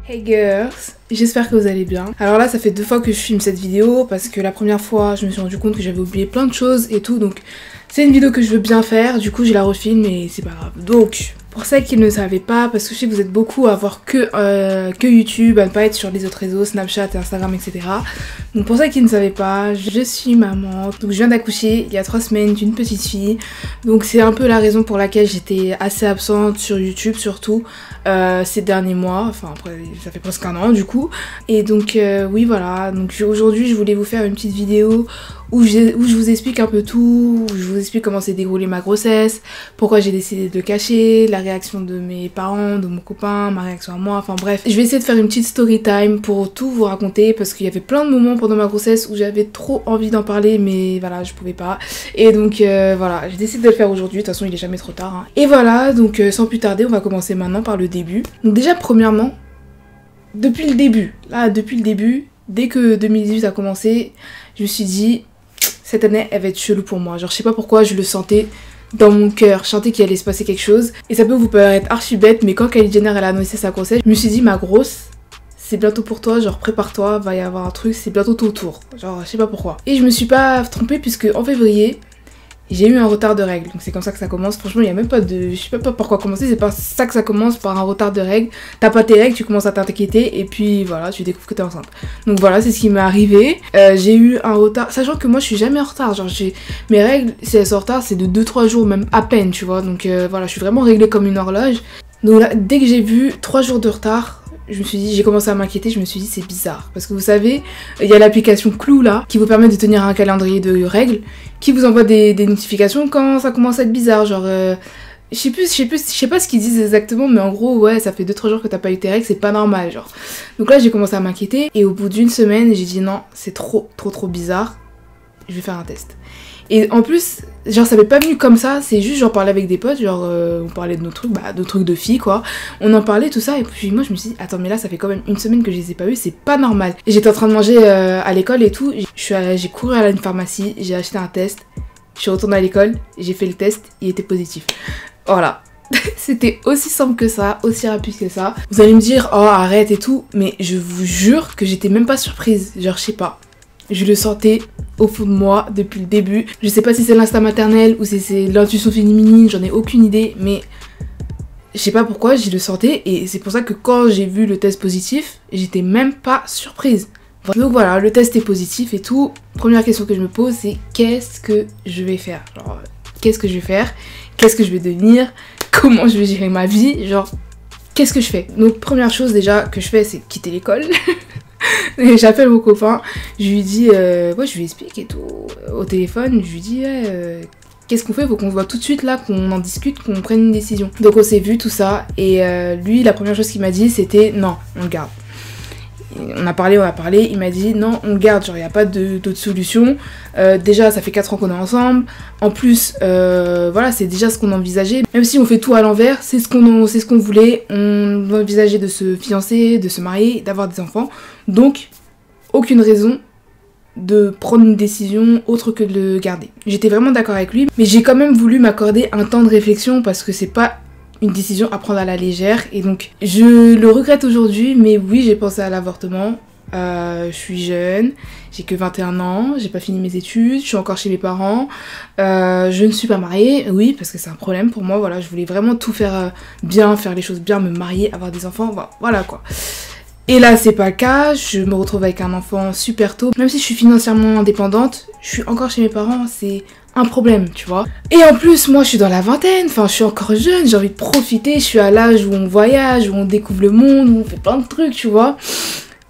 Hey girls, j'espère que vous allez bien. Alors là ça fait 2 fois que je filme cette vidéo parce que la première fois je me suis rendu compte que j'avais oublié plein de choses et tout, donc c'est une vidéo que je veux bien faire, du coup je la refilme et c'est pas grave. Donc pour celles qui ne savaient pas, parce que je sais que vous êtes beaucoup à voir que YouTube, à ne pas être sur les autres réseaux, Snapchat, Instagram, etc. Donc pour celles qui ne savaient pas, je suis maman, donc je viens d'accoucher il y a 3 semaines d'une petite fille. Donc c'est un peu la raison pour laquelle j'étais assez absente sur YouTube surtout ces derniers mois, enfin après ça fait presque un an du coup. Et donc oui voilà, donc aujourd'hui je voulais vous faire une petite vidéo où je vous explique un peu tout, où je vous explique comment s'est déroulée ma grossesse, pourquoi j'ai décidé de le cacher, la réaction de mes parents, de mon copain, ma réaction à moi, enfin bref. Je vais essayer de faire une petite story time pour tout vous raconter parce qu'il y avait plein de moments pendant ma grossesse où j'avais trop envie d'en parler mais voilà, je pouvais pas. Et donc voilà, j'ai décidé de le faire aujourd'hui, de toute façon il est jamais trop tard. Hein. Et voilà, donc sans plus tarder, on va commencer maintenant par le début. Donc déjà premièrement, depuis le début, dès que 2018 a commencé, je me suis dit... Cette année, elle va être chelou pour moi. Genre, je sais pas pourquoi, je le sentais dans mon cœur. Je sentais qu'il allait se passer quelque chose. Et ça peut vous paraître archi bête, mais quand Kylie Jenner, elle a annoncé sa grossesse, je me suis dit, ma grosse, c'est bientôt pour toi. Genre, prépare-toi, va y avoir un truc, c'est bientôt ton tour. Genre, je sais pas pourquoi. Et je me suis pas trompée, puisque en février, j'ai eu un retard de règles. Donc c'est comme ça que ça commence. Franchement, il y a même pas de... Je sais pas par quoi commencer. C'est pas ça que ça commence, par un retard de règles. T'as pas tes règles, tu commences à t'inquiéter. Et puis voilà, tu découvres que t'es enceinte. Donc voilà, c'est ce qui m'est arrivé. J'ai eu un retard. Sachant que moi, je suis jamais en retard. Genre, mes règles, si elles sont en retard, c'est de 2-3 jours, même à peine, tu vois. Donc voilà, je suis vraiment réglée comme une horloge. Donc là, dès que j'ai vu 3 jours de retard... Je me suis dit, j'ai commencé à m'inquiéter, je me suis dit c'est bizarre. Parce que vous savez, il y a l'application Clou là, qui vous permet de tenir un calendrier de règles, qui vous envoie des notifications quand ça commence à être bizarre. Genre, je sais pas ce qu'ils disent exactement, mais en gros, ouais, ça fait 2-3 jours que t'as pas eu tes règles, c'est pas normal, genre. Donc là, j'ai commencé à m'inquiéter, et au bout d'une semaine, j'ai dit non, c'est trop bizarre, je vais faire un test. Et en plus, genre ça m'est pas venu comme ça, c'est juste j'en parlais avec des potes, genre on parlait de nos trucs, de trucs de filles quoi. On en parlait tout ça et puis moi je me suis dit attends mais là ça fait quand même une semaine que je les ai pas eu, c'est pas normal. Et j'étais en train de manger à l'école et tout, j'ai couru à une pharmacie, j'ai acheté un test, je suis retournée à l'école, j'ai fait le test, il était positif. Voilà. C'était aussi simple que ça, aussi rapide que ça. Vous allez me dire oh arrête et tout, mais je vous jure que j'étais même pas surprise, genre je sais pas. Je le sentais au fond de moi depuis le début. Je sais pas si c'est l'instinct maternel ou si c'est l'intuition féminine, j'en ai aucune idée, mais je sais pas pourquoi, je le sentais et c'est pour ça que quand j'ai vu le test positif, j'étais même pas surprise. Donc voilà, le test est positif et tout. Première question que je me pose, c'est qu'est-ce que je vais faire? Genre, qu'est-ce que je vais faire? Qu'est-ce que je vais devenir? Comment je vais gérer ma vie? Genre, qu'est-ce que je fais? Donc première chose déjà que je fais, c'est quitter l'école. Et j'appelle mon copain, je lui dis, ouais, je lui explique et tout, au téléphone, je lui dis, qu'est-ce qu'on fait? Faut qu'on se voit tout de suite là, qu'on en discute, qu'on prenne une décision. Donc on s'est vu tout ça, et lui, la première chose qu'il m'a dit, c'était, non, on le garde. On a parlé, il m'a dit non on le garde, genre il n'y a pas d'autre solution, déjà ça fait 4 ans qu'on est ensemble, en plus voilà c'est déjà ce qu'on envisageait, même si on fait tout à l'envers, c'est ce qu'on voulait, on envisageait de se fiancer, de se marier, d'avoir des enfants, donc aucune raison de prendre une décision autre que de le garder. J'étais vraiment d'accord avec lui, mais j'ai quand même voulu m'accorder un temps de réflexion parce que c'est pas une décision à prendre à la légère et donc je le regrette aujourd'hui, mais oui j'ai pensé à l'avortement. Je suis jeune, j'ai que 21 ans, j'ai pas fini mes études, je suis encore chez mes parents, je ne suis pas mariée, oui parce que c'est un problème pour moi, voilà, je voulais vraiment tout faire bien, faire les choses bien, me marier, avoir des enfants, voilà quoi. Et là c'est pas le cas, je me retrouve avec un enfant super tôt, même si je suis financièrement indépendante, je suis encore chez mes parents, c'est un problème, tu vois. Et en plus, moi, je suis dans la vingtaine, enfin, je suis encore jeune, j'ai envie de profiter, je suis à l'âge où on voyage, où on découvre le monde, où on fait plein de trucs, tu vois.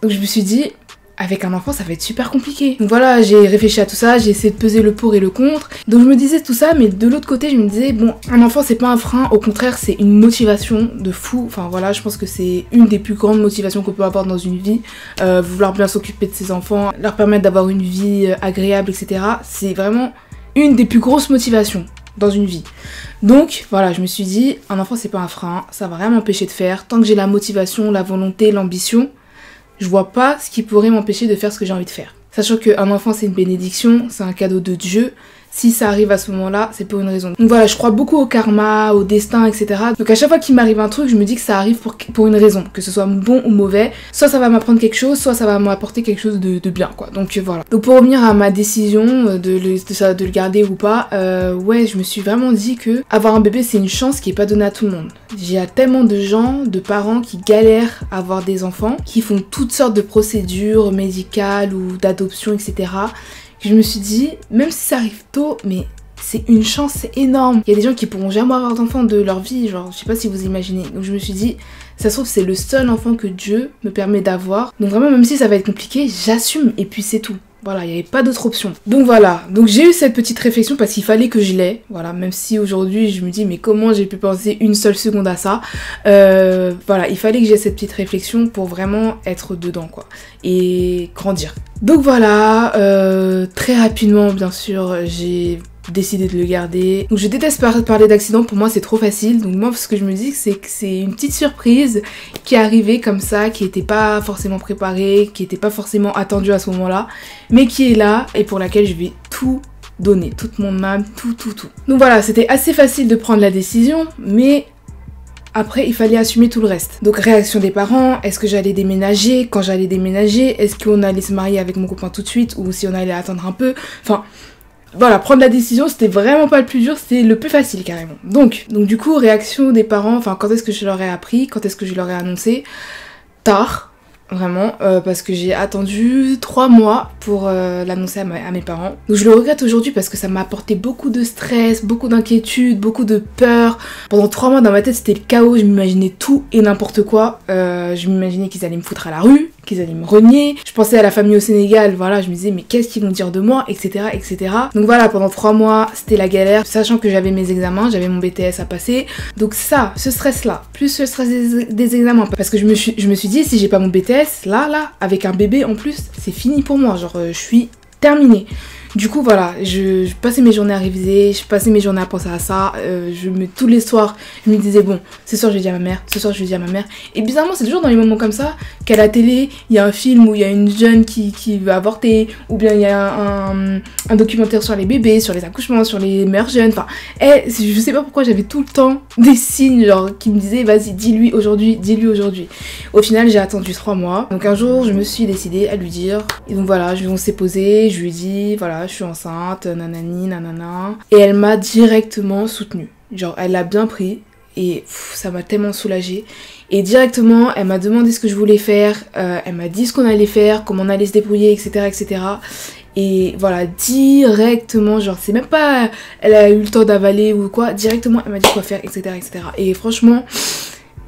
Donc je me suis dit, avec un enfant, ça va être super compliqué. Donc voilà, j'ai réfléchi à tout ça, j'ai essayé de peser le pour et le contre. Donc je me disais tout ça, mais de l'autre côté, je me disais, bon, un enfant, c'est pas un frein, au contraire, c'est une motivation de fou. Enfin voilà, je pense que c'est une des plus grandes motivations qu'on peut avoir dans une vie. Vouloir bien s'occuper de ses enfants, leur permettre d'avoir une vie agréable, etc. C'est vraiment une des plus grosses motivations dans une vie. Donc voilà, je me suis dit, un enfant c'est pas un frein, ça va rien m'empêcher de faire. Tant que j'ai la motivation, la volonté, l'ambition, je vois pas ce qui pourrait m'empêcher de faire ce que j'ai envie de faire. Sachant qu'un enfant c'est une bénédiction, c'est un cadeau de Dieu, si ça arrive à ce moment-là, c'est pour une raison. Donc voilà, je crois beaucoup au karma, au destin, etc. Donc à chaque fois qu'il m'arrive un truc, je me dis que ça arrive pour une raison, que ce soit bon ou mauvais. Soit ça va m'apprendre quelque chose, soit ça va m'apporter quelque chose de bien, quoi. Donc voilà. Donc pour revenir à ma décision de le garder ou pas, ouais, je me suis vraiment dit que avoir un bébé, c'est une chance qui est pas donnée à tout le monde. Il y a tellement de gens, de parents qui galèrent à avoir des enfants, qui font toutes sortes de procédures médicales ou d'adoption, etc. Je me suis dit, même si ça arrive tôt, mais c'est une chance, c'est énorme. Il y a des gens qui pourront jamais avoir d'enfant de leur vie, genre, je sais pas si vous imaginez. Donc je me suis dit, ça se trouve, c'est le seul enfant que Dieu me permet d'avoir. Donc vraiment, même si ça va être compliqué, j'assume et puis c'est tout. Voilà, il n'y avait pas d'autre option. Donc voilà, donc j'ai eu cette petite réflexion parce qu'il fallait que je l'aie. Voilà, même si aujourd'hui je me dis mais comment j'ai pu penser une seule seconde à ça. Voilà, il fallait que j'ai cette petite réflexion pour vraiment être dedans quoi. Et grandir. Donc voilà, très rapidement bien sûr, j'ai décidé de le garder. Donc je déteste parler d'accident, pour moi c'est trop facile. Donc moi ce que je me dis c'est que c'est une petite surprise qui est arrivée comme ça, qui était pas forcément préparée, qui était pas forcément attendue à ce moment-là, mais qui est là et pour laquelle je vais tout donner, toute mon âme, tout. Donc voilà, c'était assez facile de prendre la décision, mais après, il fallait assumer tout le reste. Donc, réaction des parents, est-ce que j'allais déménager? Quand j'allais déménager, est-ce qu'on allait se marier avec mon copain tout de suite ou si on allait attendre un peu? Enfin, voilà, prendre la décision, c'était vraiment pas le plus dur, c'était le plus facile carrément. Donc du coup, réaction des parents, enfin, quand est-ce que je leur ai appris? Quand est-ce que je leur ai annoncé? Tard. Vraiment, parce que j'ai attendu 3 mois pour l'annoncer à mes parents. Donc je le regrette aujourd'hui parce que ça m'a apporté beaucoup de stress, beaucoup d'inquiétude, beaucoup de peur. Pendant 3 mois dans ma tête c'était le chaos, je m'imaginais tout et n'importe quoi. Je m'imaginais qu'ils allaient me foutre à la rue, qu'ils allaient me renier. Je pensais à la famille au Sénégal, voilà, je me disais mais qu'est-ce qu'ils vont dire de moi, etc. etc. Donc voilà, pendant 3 mois c'était la galère, sachant que j'avais mes examens, j'avais mon BTS à passer. Donc ça, ce stress là, plus le stress des examens, parce que je me suis dit si j'ai pas mon BTS, là, avec un bébé en plus, c'est fini pour moi, genre je suis terminée. Du coup voilà, je passais mes journées à réviser, je passais mes journées à penser à ça, tous les soirs, je me disais bon, ce soir je vais dire à ma mère, ce soir je vais dire à ma mère. Et bizarrement c'est toujours dans les moments comme ça qu'à la télé, il y a un film où il y a une jeune qui va avorter, ou bien il y a un documentaire sur les bébés, sur les accouchements, sur les mères jeunes, enfin, je sais pas pourquoi j'avais tout le temps des signes genre qui me disaient vas-y dis-lui aujourd'hui. Au final j'ai attendu 3 mois, donc un jour je me suis décidée à lui dire, et donc voilà, on s'est posé, je lui ai dit voilà je suis enceinte, nanani, nanana. Et elle m'a directement soutenue. Genre, elle l'a bien pris et ça m'a tellement soulagée. Et directement, elle m'a demandé ce que je voulais faire, elle m'a dit ce qu'on allait faire, comment on allait se débrouiller, etc., etc. Et voilà, directement, genre, c'est même pas elle a eu le temps d'avaler ou quoi, directement, elle m'a dit quoi faire, etc., etc. Et franchement,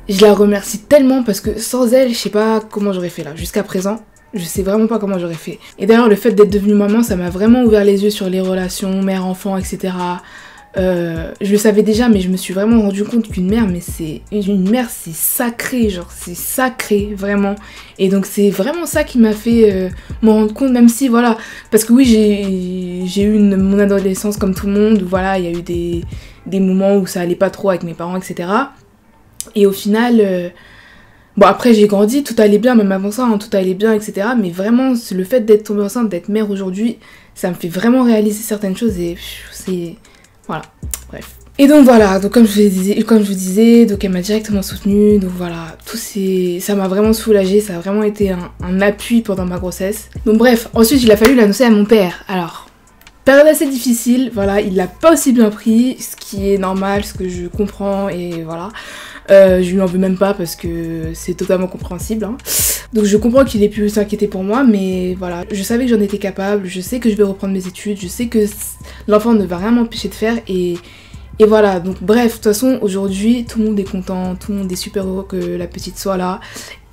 je la remercie tellement parce que sans elle, je sais pas comment j'aurais fait là, jusqu'à présent. Je sais vraiment pas comment j'aurais fait. Et d'ailleurs, le fait d'être devenue maman, ça m'a vraiment ouvert les yeux sur les relations mère-enfant, etc. Je le savais déjà, mais je me suis vraiment rendu compte qu'une mère, c'est sacré, genre c'est sacré, vraiment. Et donc c'est vraiment ça qui m'a fait me rendre compte, même si, voilà, parce que oui, j'ai eu mon adolescence comme tout le monde, voilà, il y a eu des moments où ça allait pas trop avec mes parents, etc. Et au final... Bon après j'ai grandi, tout allait bien, même avant ça, hein, tout allait bien, etc. Mais vraiment, le fait d'être tombée enceinte, d'être mère aujourd'hui, ça me fait vraiment réaliser certaines choses et c'est... Voilà, bref. Et donc voilà, donc comme je vous disais, donc elle m'a directement soutenue, donc voilà, ça m'a vraiment soulagée, ça a vraiment été un appui pendant ma grossesse. Donc bref, ensuite il a fallu l'annoncer à mon père, alors... Période assez difficile, voilà, il l'a pas aussi bien pris, ce qui est normal, ce que je comprends et voilà. Je lui en veux même pas parce que c'est totalement compréhensible. Hein. Donc je comprends qu'il ait pu s'inquiéter pour moi, mais voilà, je savais que j'en étais capable, je sais que je vais reprendre mes études, je sais que l'enfant ne va rien m'empêcher de faire et voilà, donc bref, de toute façon, aujourd'hui, tout le monde est content, tout le monde est super heureux que la petite soit là.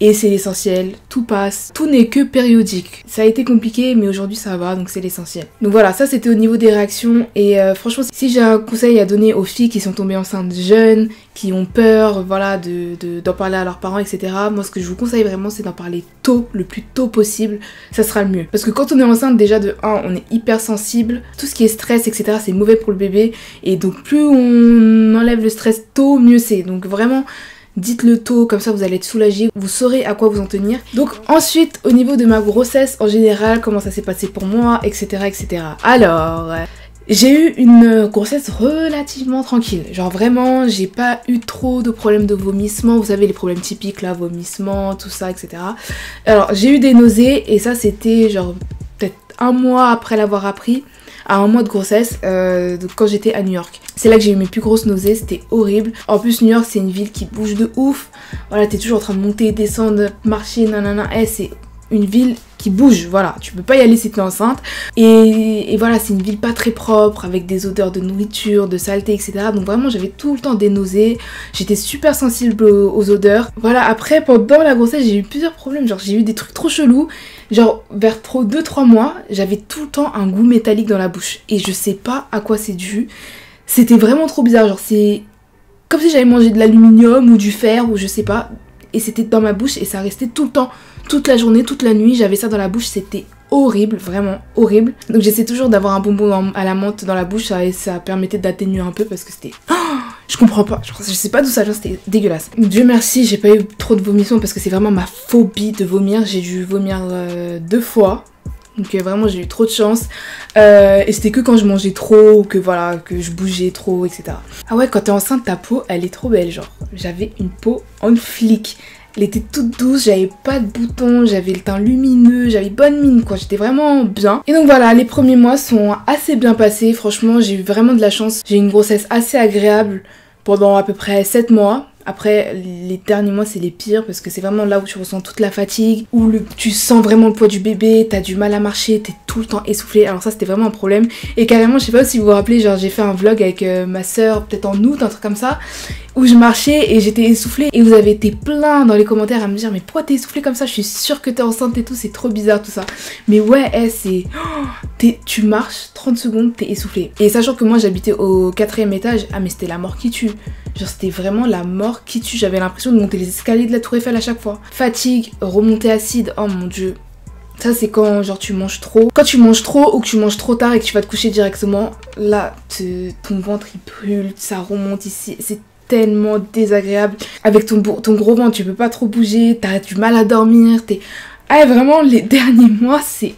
Et c'est l'essentiel, tout passe, tout n'est que périodique. Ça a été compliqué, mais aujourd'hui ça va, donc c'est l'essentiel. Donc voilà, ça c'était au niveau des réactions. Et franchement, si j'ai un conseil à donner aux filles qui sont tombées enceintes jeunes, qui ont peur, voilà, d'en parler à leurs parents, etc. Moi, ce que je vous conseille vraiment, c'est d'en parler tôt, le plus tôt possible. Ça sera le mieux. Parce que quand on est enceinte, déjà de 1, on est hyper sensible. Tout ce qui est stress, etc., c'est mauvais pour le bébé. Et donc plus on enlève le stress tôt, mieux c'est. Donc vraiment... Dites-le tôt, comme ça vous allez être soulagé, vous saurez à quoi vous en tenir. Donc ensuite, au niveau de ma grossesse en général, comment ça s'est passé pour moi, etc. etc. Alors, J'ai eu une grossesse relativement tranquille. Genre vraiment, j'ai pas eu trop de problèmes de vomissement. Vous savez, les problèmes typiques là, vomissement, tout ça, etc. Alors, j'ai eu des nausées et ça, c'était genre peut-être un mois après l'avoir appris, à un mois de grossesse, quand j'étais à New York. C'est là que j'ai eu mes plus grosses nausées, c'était horrible. En plus, New York, c'est une ville qui bouge de ouf. Voilà, t'es toujours en train de monter, descendre, marcher, nanana. C'est une ville qui bouge, voilà, tu peux pas y aller si t'es enceinte, et voilà, c'est une ville pas très propre, avec des odeurs de nourriture, de saleté, etc. Donc vraiment, j'avais tout le temps des nausées, j'étais super sensible aux odeurs. Voilà, après, pendant la grossesse, j'ai eu plusieurs problèmes, genre j'ai eu des trucs trop chelous, genre vers 2-3 mois, j'avais tout le temps un goût métallique dans la bouche, et je sais pas à quoi c'est dû, c'était vraiment trop bizarre, genre c'est comme si j'avais mangé de l'aluminium ou du fer, ou je sais pas, et c'était dans ma bouche, et ça restait tout le temps, toute la journée, toute la nuit, j'avais ça dans la bouche, c'était horrible, vraiment horrible. Donc j'essaie toujours d'avoir un bonbon à la menthe dans la bouche, ça permettait d'atténuer un peu parce que c'était... Oh, je comprends pas, je sais pas d'où ça vient, c'était dégueulasse. Dieu merci, j'ai pas eu trop de vomissements parce que c'est vraiment ma phobie de vomir, j'ai dû vomir 2 fois. Donc vraiment j'ai eu trop de chance, et c'était que quand je mangeais trop, ou que voilà, que je bougeais trop, etc. Ah ouais, quand t'es enceinte, ta peau elle est trop belle, genre j'avais une peau en flic. Elle était toute douce, j'avais pas de boutons, j'avais le teint lumineux, j'avais bonne mine quoi, j'étais vraiment bien. Et donc voilà, les premiers mois sont assez bien passés, franchement j'ai eu vraiment de la chance. J'ai eu une grossesse assez agréable pendant à peu près 7 mois. Après, les derniers mois, c'est les pires parce que c'est vraiment là où tu ressens toute la fatigue, où tu sens vraiment le poids du bébé, t'as du mal à marcher, t'es tout le temps essoufflé. Alors ça, c'était vraiment un problème. Et carrément, je sais pas si vous vous rappelez, genre j'ai fait un vlog avec ma soeur, peut-être en août, un truc comme ça, où je marchais et j'étais essoufflée. Et vous avez été plein dans les commentaires à me dire, mais pourquoi t'es essoufflée comme ça? Je suis sûre que t'es enceinte et tout, c'est trop bizarre tout ça. Mais ouais, c'est... tu marches 30 secondes, t'es essoufflée. Et sachant que moi, j'habitais au 4e étage, ah mais c'était la mort qui tue. Genre c'était vraiment la mort qui tue, j'avais l'impression de monter les escaliers de la Tour Eiffel à chaque fois. Fatigue, remontée acide, oh mon dieu. Ça c'est quand genre tu manges trop. Quand tu manges trop ou que tu manges trop tard et que tu vas te coucher directement, là ton ventre il brûle, ça remonte ici, c'est tellement désagréable. Avec ton gros ventre tu peux pas trop bouger, t'as du mal à dormir, Ah vraiment les derniers mois c'est...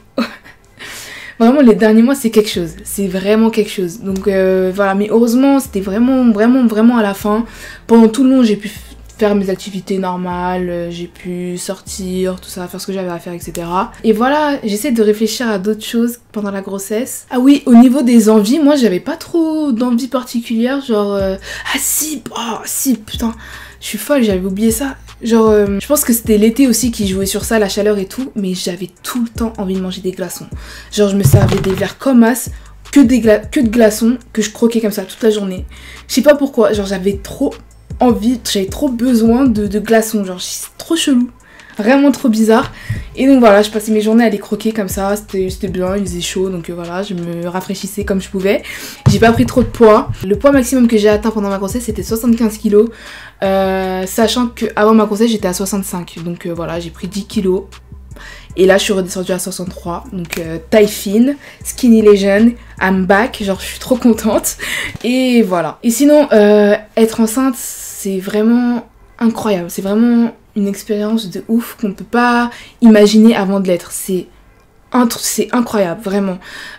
Vraiment, les derniers mois, c'est quelque chose. C'est vraiment quelque chose. Donc voilà, mais heureusement, c'était vraiment à la fin. Pendant tout le long, j'ai pu faire mes activités normales, j'ai pu sortir, tout ça, faire ce que j'avais à faire, etc. Et voilà, j'essaie de réfléchir à d'autres choses pendant la grossesse. Ah oui, au niveau des envies, moi, j'avais pas trop d'envies particulières, genre... Ah si, putain, je suis folle, j'avais oublié ça. Genre, je pense que c'était l'été aussi qui jouait sur ça, la chaleur et tout, mais j'avais tout le temps envie de manger des glaçons. Genre, je me servais des verres comme as, que de glaçons, que je croquais comme ça toute la journée. Je sais pas pourquoi, genre j'avais trop envie, j'avais trop besoin de glaçons, genre c'est trop chelou. Vraiment trop bizarre. Et donc voilà, je passais mes journées à les croquer comme ça, c'était bien, il faisait chaud, donc voilà, je me rafraîchissais comme je pouvais. J'ai pas pris trop de poids. Le poids maximum que j'ai atteint pendant ma grossesse, c'était 75 kilos. Sachant qu'avant ma grossesse, j'étais à 65. Donc voilà, j'ai pris 10 kilos. Et là, je suis redescendue à 63. Donc taille fine, skinny legend, I'm back. Genre, je suis trop contente. Et voilà. Et sinon, être enceinte, c'est vraiment incroyable. C'est vraiment une expérience de ouf qu'on peut pas imaginer avant de l'être. C'est incroyable, vraiment.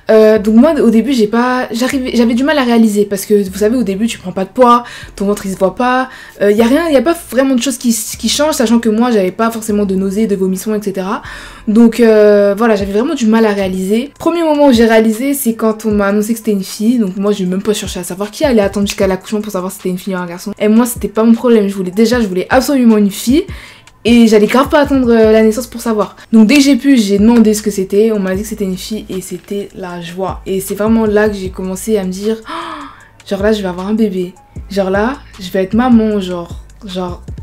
Donc moi, au début, j'avais du mal à réaliser parce que, vous savez, au début, tu prends pas de poids, ton ventre, il se voit pas. Y a pas vraiment de choses qui changent, sachant que moi, j'avais pas forcément de nausées, de vomissements, etc. Donc, voilà, j'avais vraiment du mal à réaliser. Premier moment où j'ai réalisé, c'est quand on m'a annoncé que c'était une fille. Donc moi, j'ai même pas cherché à savoir qui allait attendre jusqu'à l'accouchement pour savoir si c'était une fille ou un garçon. Et moi, c'était pas mon problème. Je voulais absolument une fille. Et j'allais grave pas attendre la naissance pour savoir. Donc dès que j'ai demandé ce que c'était, on m'a dit que c'était une fille et c'était la joie. Et c'est vraiment là que j'ai commencé à me dire, oh, genre là je vais avoir un bébé. Genre là, je vais être maman, genre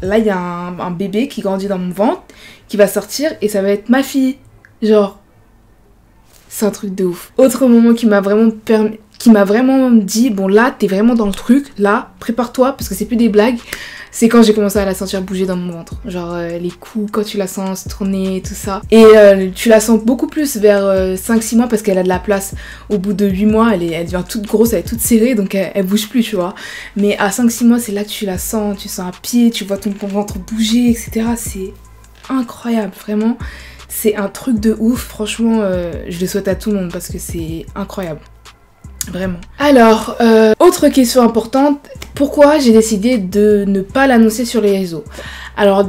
là il y a un bébé qui grandit dans mon ventre, qui va sortir et ça va être ma fille. Genre, c'est un truc de ouf. Autre moment qui m'a vraiment dit, bon là t'es vraiment dans le truc, là prépare-toi parce que c'est plus des blagues. C'est quand j'ai commencé à la sentir bouger dans mon ventre. Genre les coups, quand tu la sens se tourner, tout ça. Et tu la sens beaucoup plus vers 5-6 mois parce qu'elle a de la place. Au bout de 8 mois, elle devient toute grosse, elle est toute serrée, donc elle bouge plus, tu vois. Mais à 5-6 mois, c'est là que tu la sens, tu sens un pied, tu vois ton ventre bouger, etc. C'est incroyable, vraiment. C'est un truc de ouf, franchement, je le souhaite à tout le monde parce que c'est incroyable. Vraiment. Alors, autre question importante, pourquoi j'ai décidé de ne pas l'annoncer sur les réseaux? Alors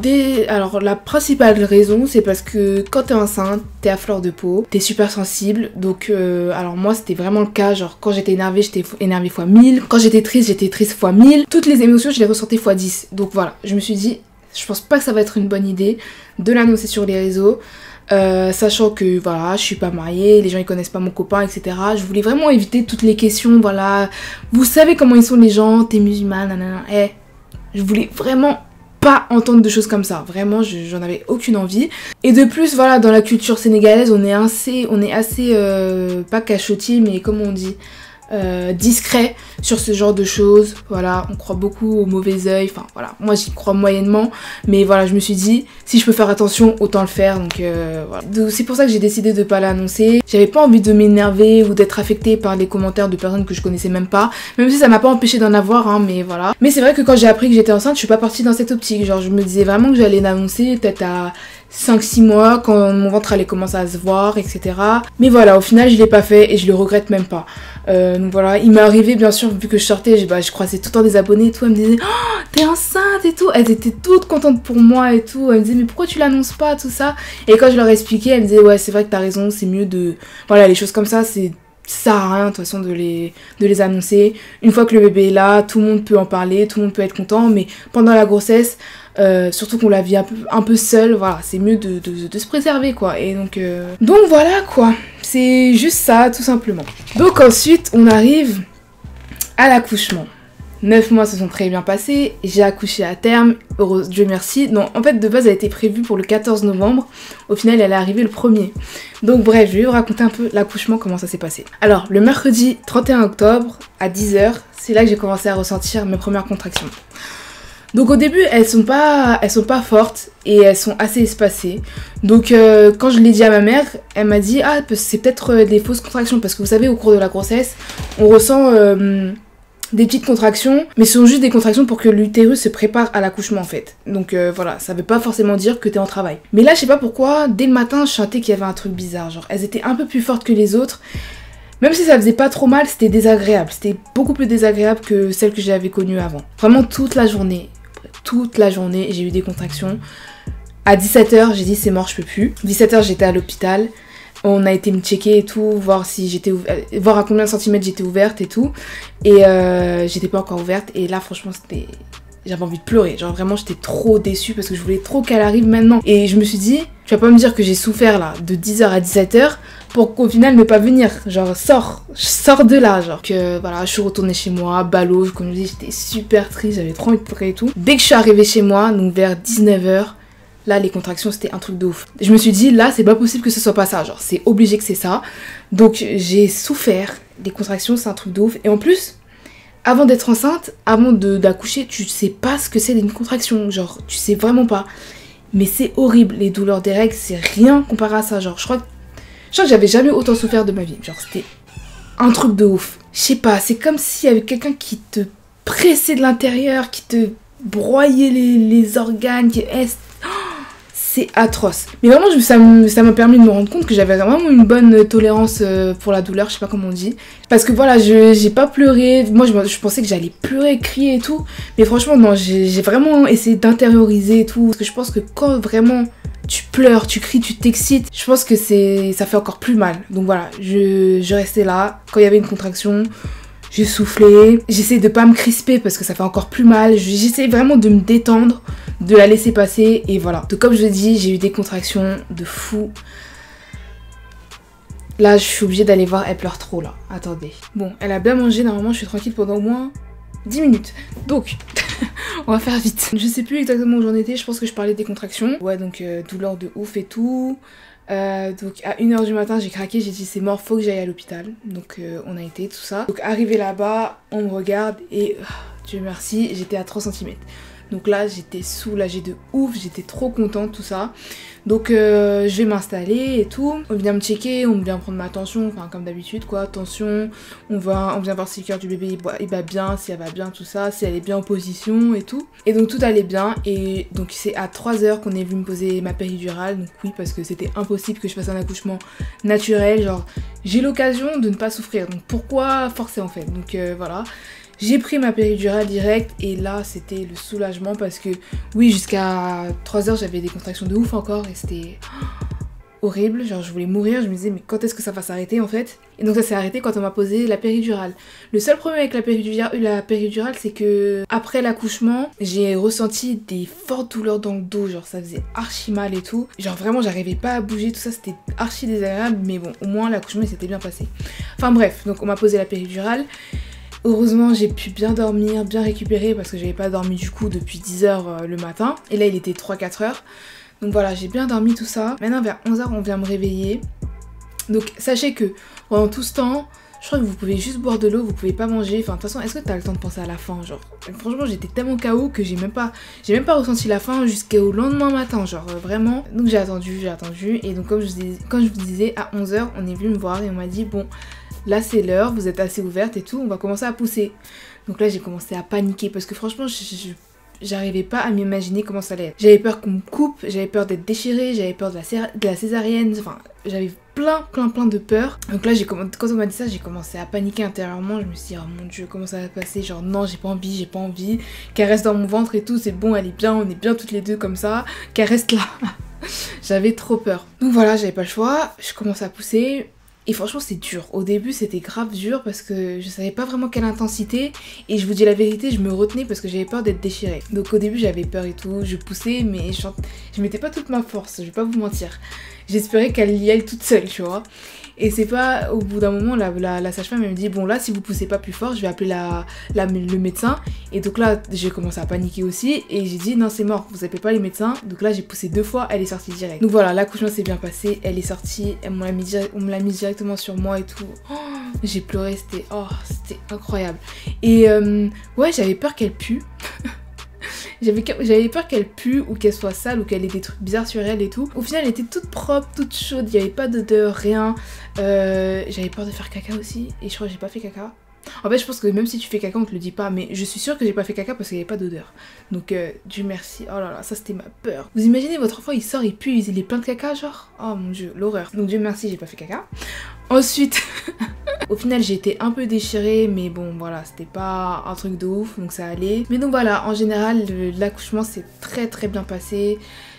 la principale raison, c'est parce que quand t'es enceinte, t'es à fleur de peau, t'es super sensible. Donc, alors moi, c'était vraiment le cas. Genre, quand j'étais énervée fois 1000. Quand j'étais triste fois 1000. Toutes les émotions, je les ressentais fois 10. Donc voilà, je me suis dit, je pense pas que ça va être une bonne idée de l'annoncer sur les réseaux. Sachant que voilà, je suis pas mariée, les gens ils connaissent pas mon copain, etc. Je voulais vraiment éviter toutes les questions, voilà. Vous savez comment ils sont les gens, t'es musulmane, nanana. Je voulais vraiment pas entendre de choses comme ça. Vraiment, j'en avais aucune envie. Et de plus, voilà, dans la culture sénégalaise, on est assez pas cachotier, mais comme on dit, discret sur ce genre de choses. Voilà, on croit beaucoup au mauvais œil. Enfin voilà, moi j'y crois moyennement, mais voilà, je me suis dit si je peux faire attention, autant le faire. Donc voilà. C'est pour ça que j'ai décidé de pas l'annoncer. J'avais pas envie de m'énerver ou d'être affectée par les commentaires de personnes que je connaissais même pas. Même si ça m'a pas empêché d'en avoir, hein, mais voilà. Mais c'est vrai que quand j'ai appris que j'étais enceinte, je suis pas partie dans cette optique. Genre je me disais vraiment que j'allais l'annoncer peut-être à 5-6 mois quand mon ventre allait commencer à se voir, etc. Mais voilà, au final je l'ai pas fait et je le regrette même pas. Donc voilà, il m'est arrivé bien sûr, vu que je sortais, je croisais tout le temps des abonnés et tout, elles me disaient oh, t'es enceinte et tout, elles étaient toutes contentes pour moi et tout, elles me disaient mais pourquoi tu l'annonces pas, tout ça. Et quand je leur expliquais, elles me disaient ouais c'est vrai que t'as raison, c'est mieux de... Voilà, les choses comme ça, ça sert à rien de toute façon de les annoncer. Une fois que le bébé est là, tout le monde peut en parler, tout le monde peut être content, mais pendant la grossesse, surtout qu'on la vit un peu seule, voilà, c'est mieux de se préserver quoi. Et donc voilà quoi, c'est juste ça tout simplement. Donc ensuite on arrive à l'accouchement. 9 mois se sont très bien passés, j'ai accouché à terme, heureuse, Dieu merci. Non, en fait de base elle était prévue pour le 14 novembre, au final elle est arrivée le 1er. Donc bref, je vais vous raconter un peu l'accouchement, comment ça s'est passé. Alors le mercredi 31 octobre à 10h, c'est là que j'ai commencé à ressentir mes premières contractions. Donc au début elles sont pas fortes et elles sont assez espacées. Donc quand je l'ai dit à ma mère, elle m'a dit ah c'est peut-être des fausses contractions parce que vous savez au cours de la grossesse on ressent des petites contractions, mais ce sont juste des contractions pour que l'utérus se prépare à l'accouchement en fait. Donc voilà, ça veut pas forcément dire que t'es en travail. Mais là je sais pas pourquoi, dès le matin je sentais qu'il y avait un truc bizarre, genre elles étaient un peu plus fortes que les autres. Même si ça faisait pas trop mal, c'était désagréable. C'était beaucoup plus désagréable que celle que j'avais connue avant. Vraiment toute la journée, j'ai eu des contractions. À 17h, j'ai dit c'est mort, je peux plus. 17h, j'étais à l'hôpital. On a été me checker et tout, voir à combien de centimètres j'étais ouverte et tout. Et j'étais pas encore ouverte. Et là, franchement, j'avais envie de pleurer. Genre vraiment, j'étais trop déçue parce que je voulais trop qu'elle arrive maintenant. Et je me suis dit, tu vas pas me dire que j'ai souffert là de 10h à 17h pour qu'au final ne pas venir. Genre, je sors de là. Genre, que voilà, je suis retournée chez moi, ballot. Comme je dis, j'étais super triste, j'avais trop envie de pleurer et tout. Dès que je suis arrivée chez moi, donc vers 19h, là, les contractions, c'était un truc de ouf. Je me suis dit, là, c'est pas possible que ce soit pas ça. Genre, c'est obligé que c'est ça. Donc, j'ai souffert. Les contractions, c'est un truc de ouf. Et en plus, avant d'être enceinte, avant d'accoucher, tu sais pas ce que c'est une contraction. Genre, tu sais vraiment pas. Mais c'est horrible. Les douleurs des règles, c'est rien comparé à ça. Genre, je crois que j'avais jamais autant souffert de ma vie. Genre, c'était un truc de ouf. Je sais pas, c'est comme s'il y avait quelqu'un qui te pressait de l'intérieur, qui te broyait les organes, c'est atroce. Mais vraiment, ça m'a permis de me rendre compte que j'avais vraiment une bonne tolérance pour la douleur, je sais pas comment on dit. Parce que voilà, j'ai pas pleuré. Moi, je pensais que j'allais pleurer, crier et tout. Mais franchement, non, j'ai vraiment essayé d'intérioriser et tout. Parce que je pense que quand vraiment tu pleures, tu cries, tu t'excites, je pense que ça fait encore plus mal. Donc voilà, je restais là. Quand il y avait une contraction, j'ai soufflé. J'essaie de pas me crisper parce que ça fait encore plus mal. J'essaie vraiment de me détendre, de la laisser passer et voilà. Donc comme je l'ai dit, j'ai eu des contractions de fou. Là, je suis obligée d'aller voir, elle pleure trop là. Attendez. Bon, elle a bien mangé, normalement je suis tranquille pendant au moins 10 minutes. Donc, on va faire vite. Je sais plus exactement où j'en étais, je pense que je parlais des contractions. Ouais, donc douleur de ouf et tout. Donc à 1h du matin j'ai craqué, j'ai dit c'est mort, faut que j'aille à l'hôpital. Donc on a été, tout ça. Donc arrivé là-bas, on me regarde et Dieu merci, j'étais à 3 cm. Donc là j'étais soulagée de ouf, j'étais trop contente tout ça. Donc je vais m'installer et tout, on vient me checker, on vient prendre ma tension, enfin comme d'habitude quoi, tension, on vient voir si le cœur du bébé il bat bien, si elle va bien, tout ça, si elle est bien en position et tout. Et donc tout allait bien et donc c'est à 3h qu'on est venu me poser ma péridurale, donc oui parce que c'était impossible que je fasse un accouchement naturel, genre j'ai l'occasion de ne pas souffrir, donc pourquoi forcer en fait, donc voilà. J'ai pris ma péridurale direct et là c'était le soulagement parce que oui jusqu'à 3h j'avais des contractions de ouf encore et c'était horrible, genre je voulais mourir, je me disais mais quand est-ce que ça va s'arrêter en fait. Et donc ça s'est arrêté quand on m'a posé la péridurale. Le seul problème avec la péridurale c'est que après l'accouchement j'ai ressenti des fortes douleurs dans le dos, genre ça faisait archi mal et tout. Genre vraiment j'arrivais pas à bouger, tout ça c'était archi désagréable mais bon au moins l'accouchement il s'était bien passé. Enfin bref, donc on m'a posé la péridurale. Heureusement j'ai pu bien dormir, bien récupérer parce que j'avais pas dormi du coup depuis 10h le matin. Et là il était 3-4h. Donc voilà, j'ai bien dormi tout ça. Maintenant vers 11h on vient me réveiller. Donc sachez que pendant tout ce temps, je crois que vous pouvez juste boire de l'eau, vous pouvez pas manger. Enfin de toute façon, est-ce que t'as le temps de penser à la faim genre franchement j'étais tellement KO que j'ai même pas ressenti la faim jusqu'au lendemain matin, genre vraiment. Donc j'ai attendu. Et donc comme je vous disais, à 11h on est venu me voir et on m'a dit bon... Là c'est l'heure, vous êtes assez ouverte et tout, on va commencer à pousser. Donc là j'ai commencé à paniquer parce que franchement j'arrivais pas à m'imaginer comment ça allait être. J'avais peur qu'on me coupe, j'avais peur d'être déchirée, j'avais peur de la césarienne, enfin j'avais plein de peur. Donc là quand on m'a dit ça j'ai commencé à paniquer intérieurement, je me suis dit oh mon dieu comment ça va passer, genre non j'ai pas envie, qu'elle reste dans mon ventre et tout, c'est bon elle est bien, on est bien toutes les deux comme ça, qu'elle reste là. J'avais trop peur. Donc voilà j'avais pas le choix, je commençais à pousser. Et franchement c'est dur, au début c'était grave dur parce que je savais pas vraiment quelle intensité et je vous dis la vérité je me retenais parce que j'avais peur d'être déchirée. Donc au début j'avais peur et tout, je poussais mais je mettais pas toute ma force, je vais pas vous mentir. J'espérais qu'elle y aille toute seule tu vois. Et c'est pas au bout d'un moment la sage-femme elle me dit bon là si vous poussez pas plus fort je vais appeler le médecin. Et donc là j'ai commencé à paniquer aussi et j'ai dit non c'est mort, vous appelez pas les médecins. Donc là j'ai poussé 2 fois, elle est sortie direct. Donc voilà l'accouchement s'est bien passé, elle est sortie, on me l'a mis directement sur moi et tout. Oh, j'ai pleuré, c'était incroyable. Et ouais j'avais peur qu'elle pue. J'avais peur qu'elle pue ou qu'elle soit sale ou qu'elle ait des trucs bizarres sur elle et tout. Au final elle était toute propre, toute chaude, il n'y avait pas d'odeur, rien. J'avais peur de faire caca aussi et je crois que j'ai pas fait caca. En fait je pense que même si tu fais caca on te le dit pas, mais je suis sûre que j'ai pas fait caca parce qu'il n'y avait pas d'odeur. Donc Dieu merci, oh là là ça c'était ma peur. Vous imaginez votre enfant il sort, il pue, il est plein de caca genre. Oh mon dieu, l'horreur. Donc Dieu merci j'ai pas fait caca. Ensuite, au final j'ai été un peu déchirée mais bon voilà c'était pas un truc de ouf donc ça allait. Mais donc voilà en général l'accouchement s'est très bien passé.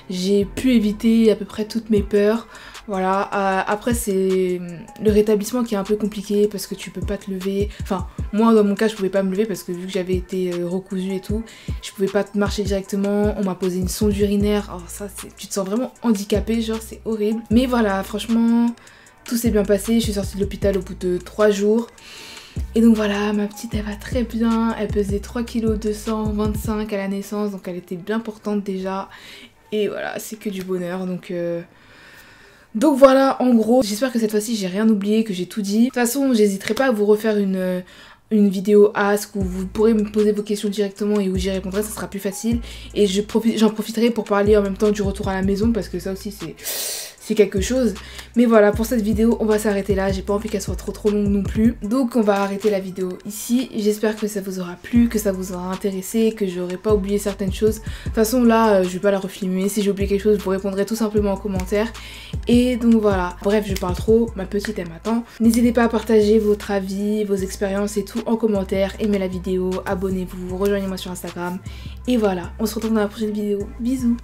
J'ai pu éviter à peu près toutes mes peurs. Voilà, après c'est le rétablissement qui est un peu compliqué parce que tu peux pas te lever. Enfin, moi dans mon cas je pouvais pas me lever parce que vu que j'avais été recousue et tout, je pouvais pas marcher directement. On m'a posé une sonde urinaire. Oh ça tu te sens vraiment handicapée, genre c'est horrible. Mais voilà, franchement, tout s'est bien passé. Je suis sortie de l'hôpital au bout de 3 jours. Et donc voilà, ma petite elle va très bien. Elle pesait 3,225 kg à la naissance, donc elle était bien portante déjà. Et voilà, c'est que du bonheur, donc voilà, en gros, j'espère que cette fois-ci j'ai rien oublié, que j'ai tout dit. De toute façon, j'hésiterai pas à vous refaire une vidéo ask où vous pourrez me poser vos questions directement et où j'y répondrai, ça sera plus facile. Et j'en profiterai pour parler en même temps du retour à la maison parce que ça aussi c'est quelque chose. Mais voilà, pour cette vidéo, on va s'arrêter là. J'ai pas envie qu'elle soit trop longue non plus. Donc on va arrêter la vidéo ici. J'espère que ça vous aura plu, que ça vous aura intéressé, que j'aurai pas oublié certaines choses. De toute façon là, je vais pas la refilmer. Si j'ai oublié quelque chose, vous répondrez tout simplement en commentaire. Et donc voilà. Bref, je parle trop. Ma petite, elle m'attend. N'hésitez pas à partager votre avis, vos expériences et tout en commentaire. Aimez la vidéo, abonnez-vous, rejoignez-moi sur Instagram. Et voilà, on se retrouve dans la prochaine vidéo. Bisous!